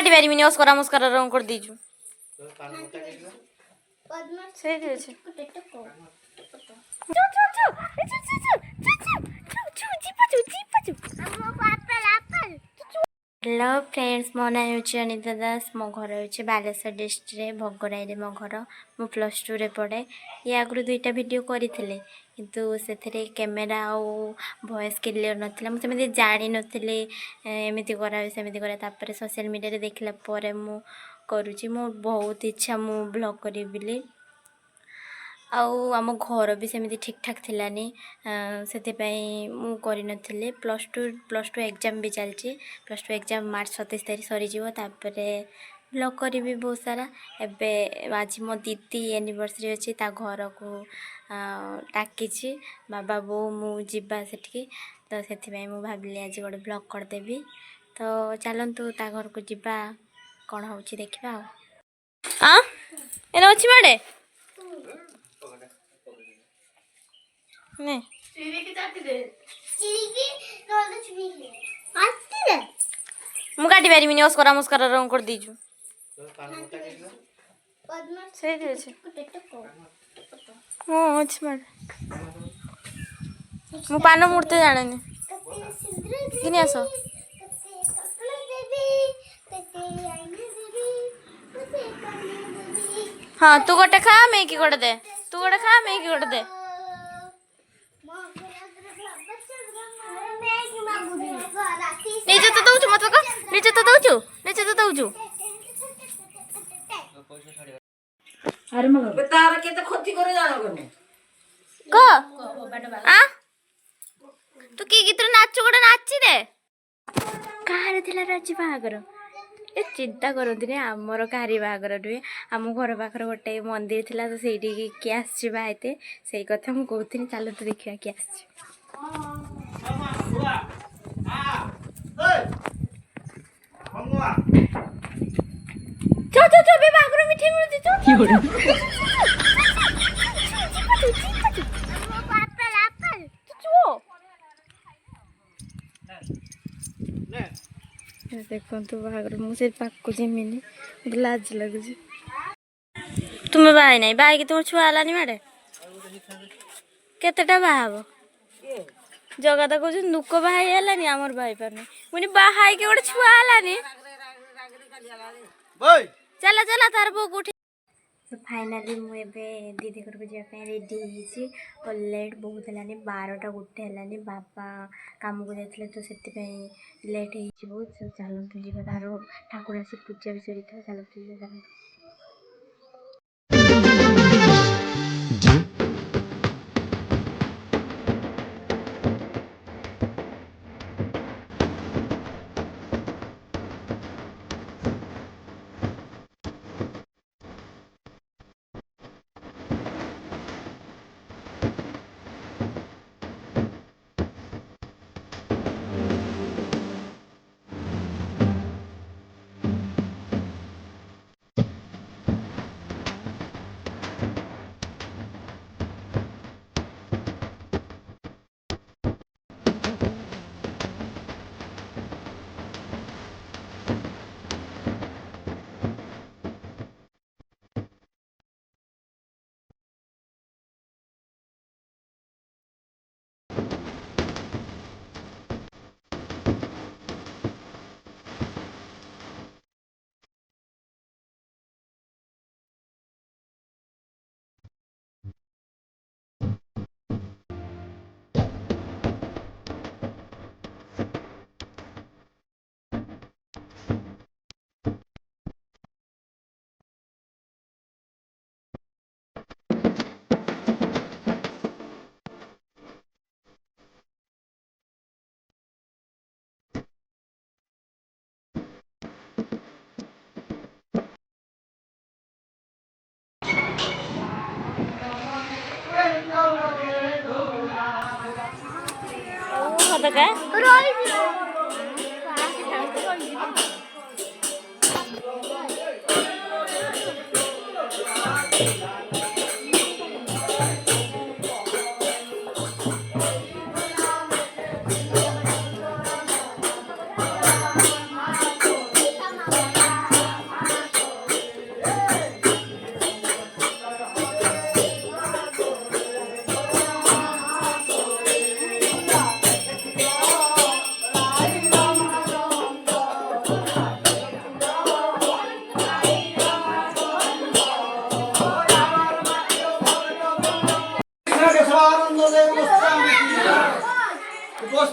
काटी पारिमिनी अस्करा मस्करा रंग कर दीजु सही दे छे हेलो फ्रेंड्स मो ना हूँ अनिता दास मो घर हूँ बालेश्वर डिस्ट्रिक्ट भोगराई मो घर मु +2 रे पढ़े ये आगु 2टा वीडियो करी किंतु से कैमेरा आउ वॉइस क्लियर नाला मुझे जानी नी एमती करा सेमती करा सोशल मीडिया देखला मु करुँची मो बहुत इच्छा मु ब्लॉग करी बोली आम घर भी सेमती ठीक ठाक थिलानी से +2 एग्जाम भी चलती +2 एग्जाम मार्च 27 तारीख सरीज ब्लॉग करी बहुत सारा एवं आज मो दीदी एनिवर्सरी अच्छी घर को टाकी बाबा बो मु जीवा से तो से भाविली आज गोटे ब्लॉग करदेवी तो चलतु ता घर को जीवा कौन हो देखा एने अच्छी माड़े मु काटी पारिमिनी अस्करा मस्करा रंग कर दीजु सही दे छे हां अच्छी माड़े मु पान मुड़ते जाने किनी आसो हाँ तू गोटे खा मैं कि गोटे दे तू गोटे खा मैं कि गोटे दे निजे तो दउछु मत को निजे तो दउछु अरे मग तार के तो खती करे जानो कोने को आ तू की गीत नाच गोटे नाची दे कार थिला राजी बागर ए चिंता करती आमर कारी बागर नुहे आम घर पाखर गोटे मंदिर थिला तो सेठी किए आसछि बाइते सेई कथा मु कहथि चलो तो देखिया किए आसछि चो बे बागर मिठी मिलती चो देखो बाहर मुझे पाक जिमिनी मुझे लाज लगुच तुम बाई ना बाई कि तुम छुआ हलानी माड़े केतेटा बाहाब जगत कह लुक बाहाई हलानी आमर बाई पारनी मुझे बाहाई के गोटे छुआ हलानी चला चला तार बो उठी फाइनाली मुझे दीदी घर को जाए रेडी हो लेट बहुत है 12टा गोटे है बाबा काम को जाते तो से लेट हो चलतु जी तार ठाकुर आसी पूजा भी सरी था चलतु चलतु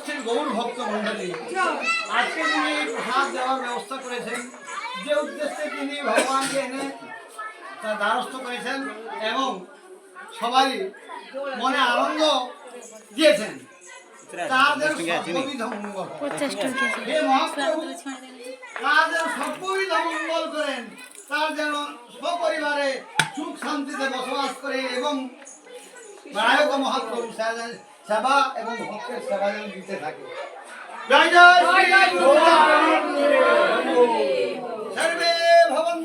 উপস্থিত গৌর ভক্ত মণ্ডলী, আজকে তিনি প্রসাদ দেওয়ার ব্যবস্থা করেছেন, যে উদ্দেশ্যে তিনি ভগবানকে এনে তার দ্বারস্থ করেছেন এবং সবাই মনে আনন্দ দিয়েছেন, তার যেন সর্ববিধ মঙ্গল হে মহাপ্রভু, তার যেন সর্ববিধ মঙ্গল করেন, তার যেন সপরিবারে সুখ শান্তিতে বসবাস করে এবং নায়ক মহাপ্রভু সেবা এবং ভক্তের সেবা যেন দিতে থাকে। জয় জয় সর্বে ভবন।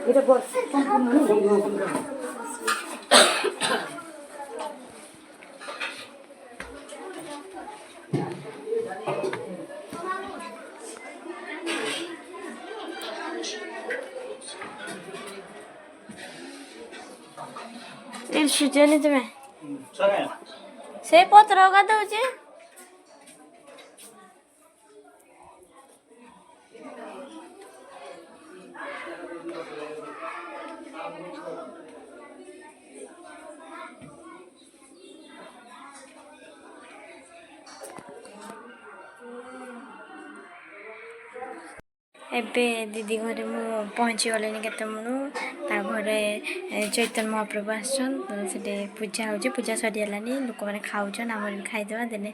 এটা বল সম্পূর্ণ ସୁଜନି ତୁମେ ସେ ପତ୍ର ହକା ଦଉଛି। ଏବେ ଦିଦି ଘରେ ମୁଁ ପହଞ୍ଚି ଗଲିଣି କେତେବେଳୁ। ତା ଘରେ ଚୈତନ୍ୟ ମହାପ୍ରଭୁ ଆସିଛନ୍, ସେଠି ପୂଜା ହେଉଛି, ପୂଜା ସରିଗଲାନି, ଲୋକମାନେ ଖାଉଛନ୍, ଆମର ବି ଖାଇଦେବା, ଦେନେ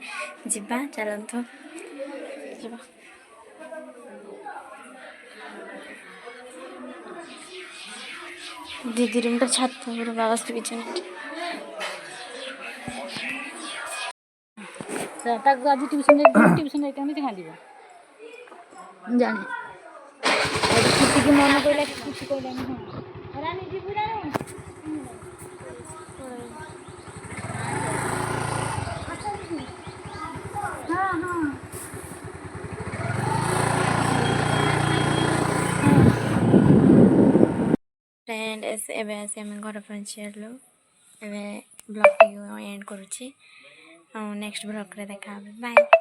ଯିବା, ଚାଲନ୍ତୁ ଯିବା। ଦିଦି ରୁମ୍ଟା ଛାତ ଉପରେ ବାବା ଶୋଇଛନ୍ତି। ତାକୁ ଆଜି ଟ୍ୟୁସନ୍ କେମିତି ଖାନ୍ଦିବ ଜାଣେ ଛୁଟିକି ମନେ ପଡ଼ିଲା କିଛି କହିଲାନି। ହଁ ରାଣୀ ଯିବୁ ରାଣୀ ହଁ ହଁ ଫ୍ରେଣ୍ଡ ଏବେ ଆସି ଆମେ ଘର ପହଞ୍ଚିଗଲୁ। ଏବେ ବ୍ଲଗ୍ଟିକୁ ଏଣ୍ଡ କରୁଛି, ଆଉ ନେକ୍ସଟ ବ୍ଲଗ୍ରେ ଦେଖା ହେବ। ବାଏ।